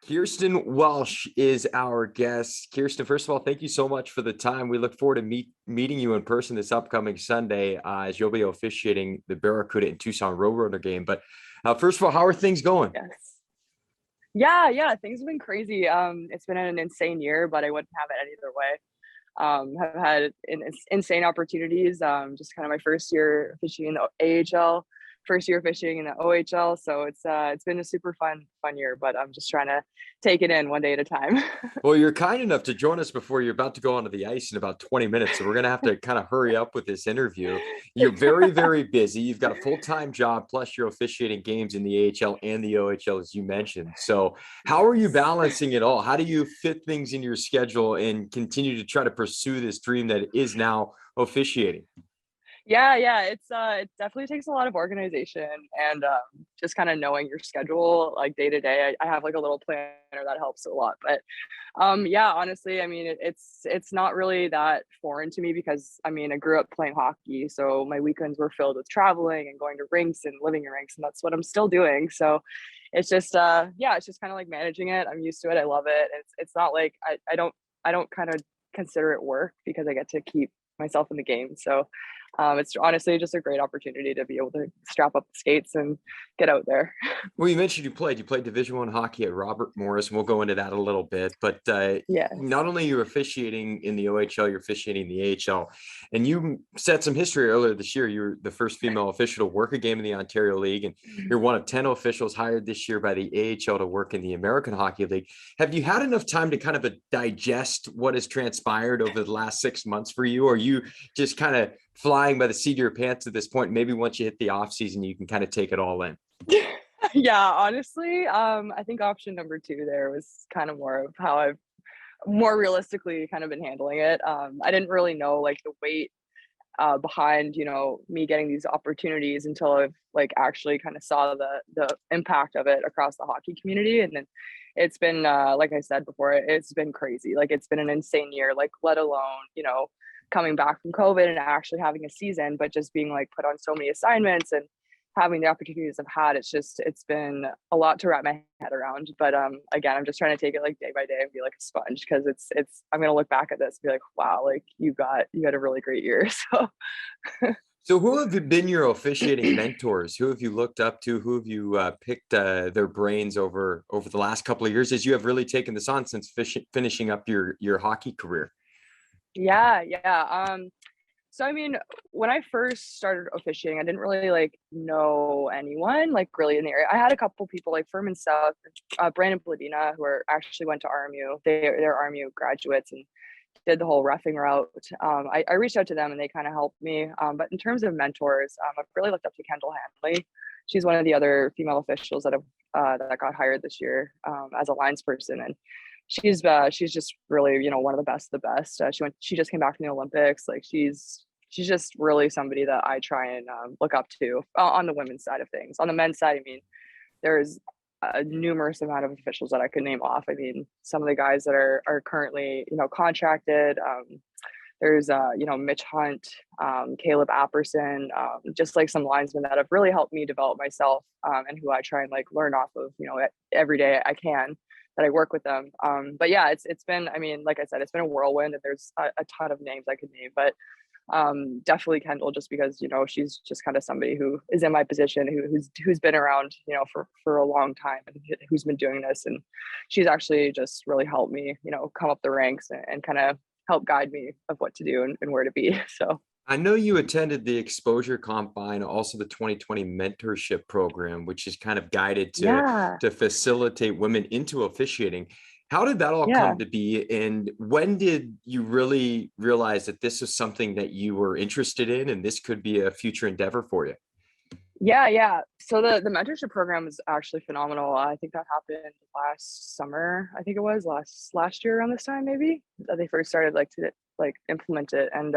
Kirsten Welsh is our guest. Kirsten, first of all, thank you so much for the time. We look forward to meeting you in person this upcoming Sunday as you'll be officiating the Barracuda and Tucson Roadrunner game. But first of all, how are things going? Yes. Yeah. Things have been crazy. It's been an insane year, but I wouldn't have it any other way. Have had insane opportunities. Just kind of my first year fishing in the AHL, first year fishing in the OHL. So it's been a super fun year, but I'm just trying to take it in one day at a time. Well, you're kind enough to join us before you're about to go onto the ice in about 20 minutes. So we're going to have to kind of hurry up with this interview. You're very, very busy. You've got a full-time job, plus you're officiating games in the AHL and the OHL, as you mentioned. So how are you balancing it all? How do you fit things in your schedule and continue to try to pursue this dream that is now officiating? Yeah. It definitely takes a lot of organization and just kind of knowing your schedule like day to day. I have like a little planner that helps a lot, but yeah, honestly, I mean, it's not really that foreign to me because I mean, I grew up playing hockey, so my weekends were filled with traveling and going to rinks and living in rinks, and that's what I'm still doing. So it's just yeah, it's just kind of like managing it. I'm used to it. I love it. It's not like I don't kind of consider it work because I get to keep myself in the game. So it's honestly just a great opportunity to be able to strap up the skates and get out there. Well, you mentioned you played Division I hockey at Robert Morris, and we'll go into that a little bit. But Yes. not only you're officiating in the OHL, you're officiating the AHL, and you set some history earlier this year. You're the first female official to work a game in the Ontario League, and you're one of 10 officials hired this year by the AHL to work in the American Hockey League. Have you had enough time to kind of digest what has transpired over the last 6 months for you? Or are you just kind of flying by the seat of your pants at this point? Maybe once you hit the off season, you can kind of take it all in. Yeah, honestly, I think option number two there was kind of more of how I've more realistically kind of been handling it. I didn't really know like the weight behind me getting these opportunities until I've like actually kind of saw the impact of it across the hockey community. And then it's been like I said before, it's been crazy. Like it's been an insane year, like let alone coming back from COVID and actually having a season, but just being like put on so many assignments and having the opportunities I've had. It's been a lot to wrap my head around. But again, I'm just trying to take it like day by day and be like a sponge, because it's I'm gonna look back at this and be like, wow, like you got a really great year. So So who have been your officiating mentors? Who have you looked up to? Who have you picked their brains over the last couple of years as you have really taken this on since finishing up your hockey career? yeah. So I mean, when I first started officiating, I didn't really like know anyone like really in the area. I had a couple people like Furman South, Brandon Bladina, who actually went to RMU. They're RMU graduates and did the whole roughing route. I reached out to them and they kind of helped me. But in terms of mentors, I've really looked up to Kendall Hanley. She's one of the other female officials that got hired this year as a linesperson, and she's just really one of the best. She just came back from the Olympics. Like she's just really somebody that I try and look up to on the women's side of things. On the men's side, I mean, there's a numerous amount of officials that I could name off. I mean, some of the guys that are currently contracted. There's Mitch Hunt, Caleb Apperson, just like some linesmen that have really helped me develop myself, and who I try and like learn off of every day I can that I work with them. But yeah, it's been, I mean, like I said, it's been a whirlwind, and there's a ton of names I could name, but definitely Kendall, just because she's just kind of somebody who is in my position, who's been around for a long time, and who's been doing this, and she's actually just really helped me come up the ranks and kind of help guide me of what to do and where to be. So I know you attended the Exposure Combine, also the 2020 Mentorship Program, which is kind of guided yeah. to facilitate women into officiating. How did that all Yeah. come to be? And when did you really realize that this was something that you were interested in and this could be a future endeavor for you? Yeah. So the mentorship program is actually phenomenal. I think that happened last summer. I think it was last year around this time, maybe, that they first started like to like implement it. And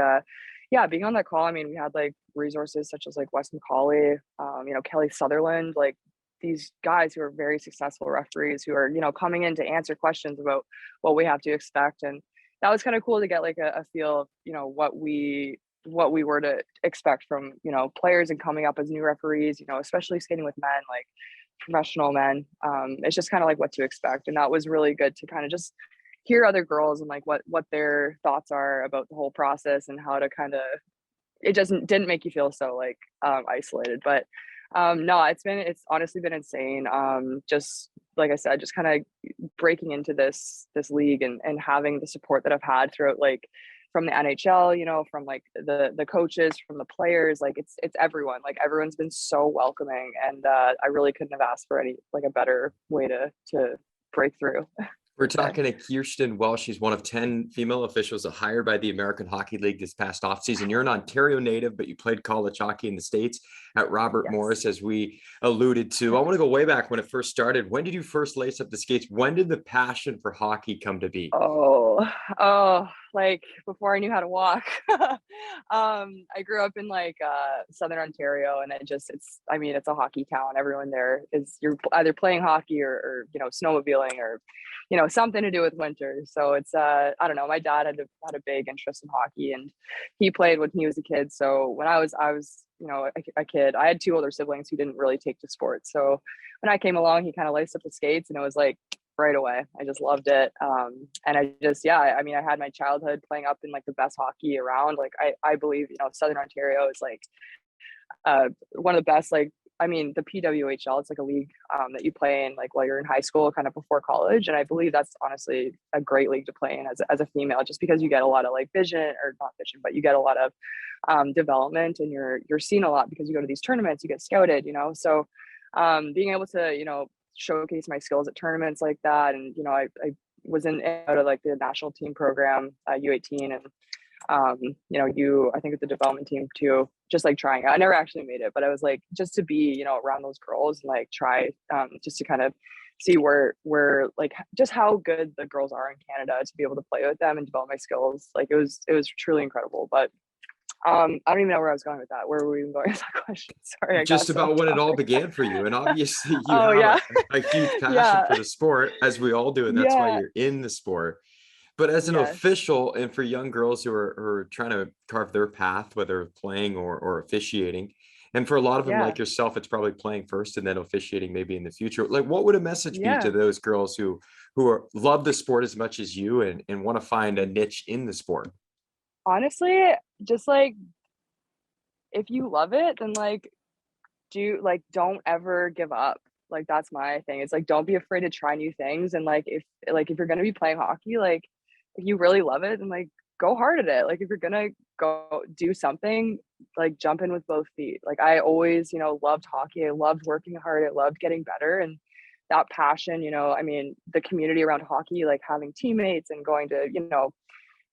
yeah, being on that call, I mean, we had like resources such as like Wes McCauley, Kelly Sutherland, like these guys who are very successful referees who are coming in to answer questions about what we have to expect. And that was kind of cool to get like a feel of what we were to expect from players and coming up as new referees, especially skating with men. Like professional men. It's just kind of like what to expect. And that was really good to kind of just hear other girls and like what their thoughts are about the whole process and how to kind of, it didn't make you feel so like isolated. But no, it's honestly been insane. Just like I said, just kind of breaking into this league and having the support that I've had throughout, like from the NHL, you know, from like the coaches, from the players, like it's everyone. Like everyone's been so welcoming, and I really couldn't have asked for any like a better way to break through. We're per se. talking to Kirsten Welsh. She's one of 10 female officials hired by the American Hockey League this past offseason. You're an Ontario native, but you played college hockey in the States at Robert Morris, Yes. as we alluded to. I want to go way back when it first started. When did you first lace up the skates? When did the passion for hockey come to be? Oh, like before I knew how to walk. I grew up in like Southern Ontario, and I mean, it's a hockey town. Everyone there you're either playing hockey or you know, snowmobiling or, you know, something to do with winter. So it's I don't know. My dad had a big interest in hockey, and he played when he was a kid. So when I was you know, a kid, I had two older siblings who didn't really take to sports. So when I came along, he kind of laced up the skates, and it was like right away. I just loved it. And I mean, I had my childhood playing up in like the best hockey around. Like I believe, you know, Southern Ontario is like one of the best, like, I mean, the PWHL, it's like a league that you play in like while you're in high school, kind of before college. And I believe that's honestly a great league to play in as a female, just because you get a lot of like vision, or not vision, but you get a lot of development, and you're seen a lot because you go to these tournaments, you get scouted, you know. So being able to, you know, showcase my skills at tournaments like that. And, you know, I was out of like the national team program, U18, and, you know, I think it's the development team too, just like trying out. I never actually made it, but I was like, just to be, you know, around those girls and like try, just to kind of see where like just how good the girls are in Canada, to be able to play with them and develop my skills. Like it was truly incredible. But I don't even know where I was going with that. Where were we even going with that question? Sorry, I got Just so about off when it all topic. began for you. And obviously you Oh have yeah. a huge passion Yeah. for the sport, as we all do, and that's why Yeah. you're in the sport. But as an Yes. official, and for young girls who are trying to carve their path, whether playing or officiating, and for a lot of them Yeah. like yourself, it's probably playing first and then officiating maybe in the future. Like, what would a message be to Yeah. those girls who love the sport as much as you and want to find a niche in the sport? Honestly, just like if you love it, then like don't ever give up. Like that's my thing. It's like don't be afraid to try new things. And like if you're gonna be playing hockey, like if you really love it, then like go hard at it. Like if you're gonna go do something, like jump in with both feet. Like I always, you know, loved hockey. I loved working hard. I loved getting better. And that passion, you know, I mean, the community around hockey, like having teammates and going to, you know,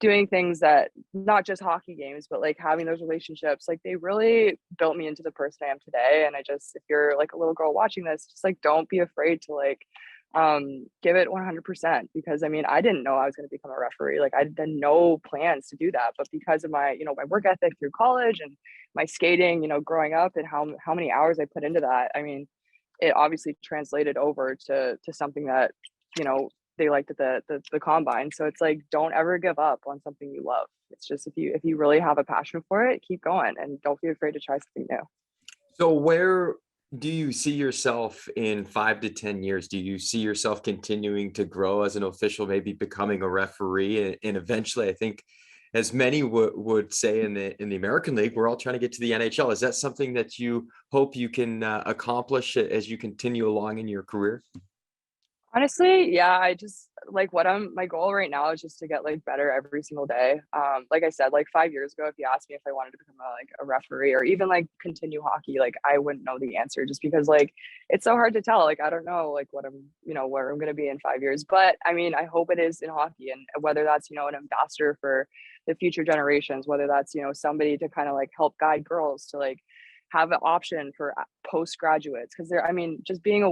doing things that not just hockey games, but like having those relationships, like they really built me into the person I am today. And if you're like a little girl watching this, just like don't be afraid to like give it 100%. Because I mean, I didn't know I was going to become a referee. Like I had no plans to do that, but because of my, you know, my work ethic through college and my skating, you know, growing up, and how many hours I put into that, I mean, it obviously translated over to something that, you know, they liked at the combine. So it's like don't ever give up on something you love. It's just if you really have a passion for it, keep going and don't be afraid to try something new. So where do you see yourself in 5 to 10 years? Do you see yourself continuing to grow as an official, maybe becoming a referee, and eventually, I think, as many would say in the American League, we're all trying to get to the NHL. Is that something that you hope you can accomplish as you continue along in your career? Honestly, yeah, I just like my goal right now is just to get like better every single day. Like I said, like 5 years ago, if you asked me if I wanted to become a referee or even like continue hockey, like I wouldn't know the answer, just because like it's so hard to tell. Like I don't know like where I'm gonna be in 5 years. But I mean, I hope it is in hockey, and whether that's, you know, an ambassador for the future generations, whether that's, you know, somebody to kind of like help guide girls to like have an option for postgraduates. Because I mean, just being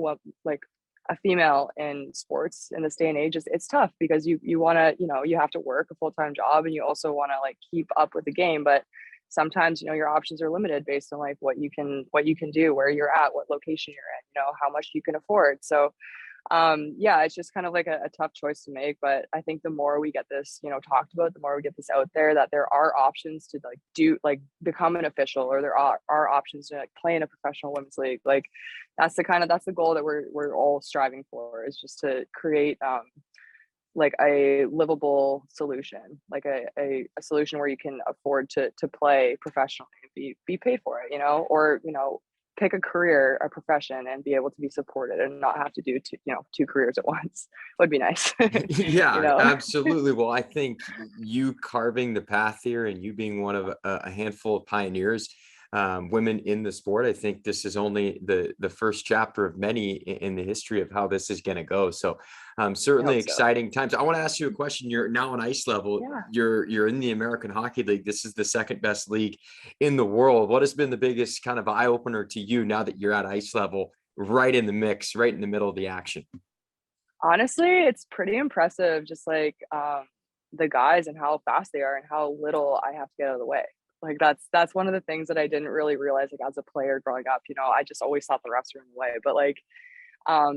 like a female in sports in this day and age, it's tough because you want to, you know, you have to work a full-time job, and you also want to like keep up with the game. But sometimes, you know, your options are limited based on like what you can do, where you're at, what location you're in, you know, how much you can afford. So yeah, it's just kind of like a tough choice to make. But I think the more we get this, talked about, the more we get this out there, that there are options to become an official, or there are options to like play in a professional women's league. Like that's the goal that we're all striving for, is just to create like a livable solution, like a solution where you can afford to play professionally and be paid for it, or pick a career, a profession, and be able to be supported and not have to do two careers at once would be nice. Yeah, absolutely. Well, I think you carving the path here and you being one of a handful of pioneers, women in the sport, I think this is only the first chapter of many in the history of how this is going to go. So certainly exciting times. I want to ask you a question. You're now on ice level. Yeah. You're in the American Hockey League. This is the second best league in the world. What has been the biggest kind of eye opener to you now that you're at ice level, right in the mix, right in the middle of the action? Honestly, it's pretty impressive, just like the guys and how fast they are and how little I have to get out of the way. Like that's one of the things that I didn't really realize, like as a player growing up. I just always thought the refs were in the way. But like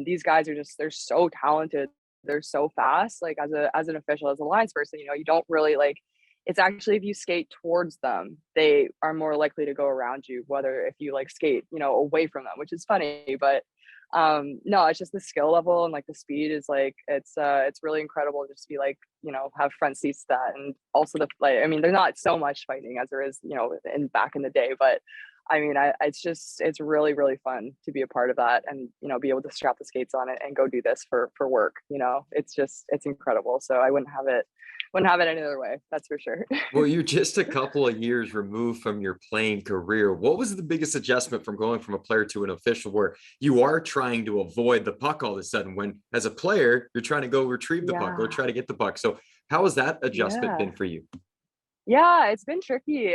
these guys they're so talented. They're so fast. Like as an official, as a lines person, you don't really like, it's actually, if you skate towards them, they are more likely to go around you, whether if you like skate, away from them, which is funny. But no, it's just the skill level and like the speed is like, it's really incredible just to be like, have front seats to that. And also the play, I mean, there's not so much fighting as there is, in back in the day, but I mean, it's really, really fun to be a part of that and, be able to strap the skates on it and go do this for work. It's incredible. So I wouldn't have it any other way. That's for sure. Well, you're just a couple of years removed from your playing career. What was the biggest adjustment from going from a player to an official, where you are trying to avoid the puck all of a sudden, when as a player, you're trying to go retrieve the puck or try to get the puck? So how has that adjustment been for you? Yeah, it's been tricky.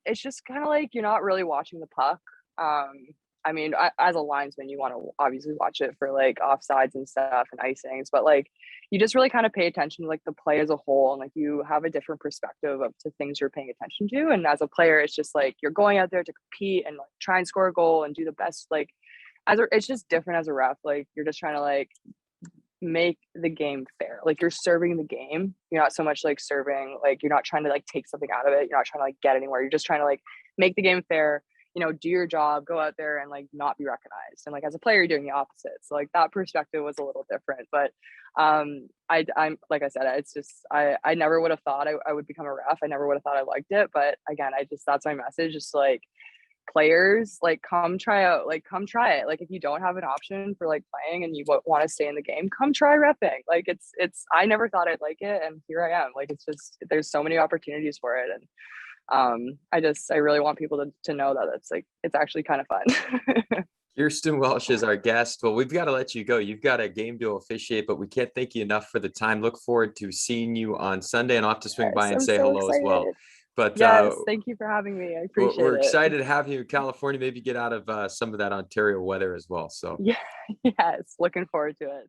It's just kind of like you're not really watching the puck. I mean, as a linesman, you want to obviously watch it for like offsides and stuff and icings, but like you just really kind of pay attention to like the play as a whole, and like you have a different perspective of to things you're paying attention to. And as a player, it's just like you're going out there to compete and like try and score a goal and do the best. Like it's just different as a ref. Like you're just trying to like make the game fair. Like you're serving the game. You're not so much like serving, like you're not trying to like take something out of it. You're not trying to like get anywhere. You're just trying to like make the game fair, do your job, go out there and like not be recognized. And like as a player, you're doing the opposite. So like that perspective was a little different. But I'm like I said, it's just I never would have thought I would become a ref. I never would have thought I liked it. But again, that's my message. Just like players, like come try it. Like if you don't have an option for like playing and you want to stay in the game, come try repping. Like it's I never thought I'd like it, and here I am. Like it's just, there's so many opportunities for it. And I really want people to know that it's actually kind of fun. Kirsten Welsh is our guest. Well, we've got to let you go. You've got a game to officiate, but we can't thank you enough for the time. Look forward to seeing you on Sunday, and I'll have to swing by and say so hello excited. as well. But yes, thank you for having me. I appreciate it. We're excited to have you in California, maybe get out of some of that Ontario weather as well. So yes, looking forward to it.